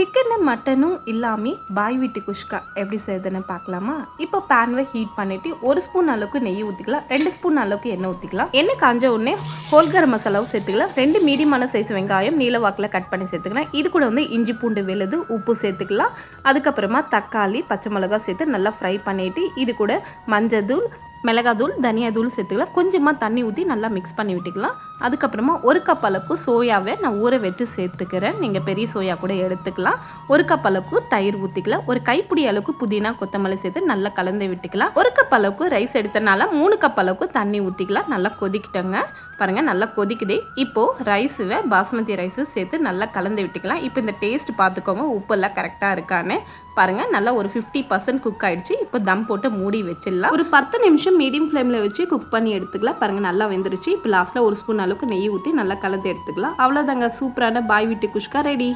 Chicken மட்டனும் இல்லாமல் பாய் வீட்டு குஷ்கா எப்படி செய்யுதுன்னு பார்க்கலாமா? இப்போ பேன்வை ஹீட் பண்ணிவிட்டு 1 ஸ்பூன் அளவுக்கு நெய் ஊற்றிக்கலாம், 2 ஸ்பூன் அளவுக்கு எண்ணெய் ஊற்றிக்கலாம். எண்ணெய் காஞ்ச உடனே ஹோல் கரம் மசாலாவும் சேர்த்துக்கலாம், 2 மீடியமான சைஸ் வெங்காயம் நீல வாக்கில் கட் பண்ணி சேர்த்துக்கலாம். இது கூட இஞ்சி பூண்டு விழுது, உப்பு சேர்த்துக்கலாம். அதுக்கப்புறமா தக்காளி, பச்சை மிளகாய் சேர்த்து நல்லா ஃப்ரை பண்ணிவிட்டு இது கூட மஞ்சள் தூள், மிளகாத்தூள், தனியாத்தூள் சேர்த்துக்கலாம். கொஞ்சமாக தண்ணி ஊற்றி நல்லா மிக்ஸ் பண்ணி விட்டுக்கலாம். அதுக்கப்புறமா 1 கப் அளவுக்கு சோயாவை நான் ஊற வச்சு சேர்த்துக்கிறேன். நீங்கள் பெரிய சோயா கூட எடுத்துக்கலாம். 1 கப் அளவுக்கு தயிர் ஊற்றிக்கலாம். ஒரு கைப்பிடி அளவுக்கு புதினா, கொத்தமல்லி சேர்த்து நல்லா கலந்து விட்டுக்கலாம். 1 கப் அளவுக்கு ரைஸ் எடுத்தனால 3 கப் அளவுக்கு தண்ணி ஊற்றிக்கலாம். நல்லா கொதிக்கிட்டோங்க. பாருங்கள், நல்லா கொதிக்குதே. இப்போது ரைஸுவை பாஸ்மதி ரைஸு சேர்த்து நல்லா கலந்து விட்டுக்கலாம். இப்போ இந்த டேஸ்ட் பார்த்துக்கோங்க, உப்பெல்லாம் கரெக்டாக இருக்கான்னு பாருங்கள். நல்லா ஒரு 50% குக் ஆகிடுச்சு. இப்போ தம் போட்டு மூடி வச்சிடலாம். ஒரு 10 நிமிஷம் மீடியம் ஃப்ளேமில் வச்சு குக் பண்ணி எடுத்துக்கலாம். பாருங்கள், நல்லா வெந்துருச்சு. இப்போ லாஸ்ட்டில் 1 ஸ்பூன் அளவுக்கு நெய் ஊற்றி நல்லா கலந்து எடுத்துக்கலாம். அவ்வளோதாங்க, சூப்பரான பாய் வீட்டு குஷ்கா ரெடி.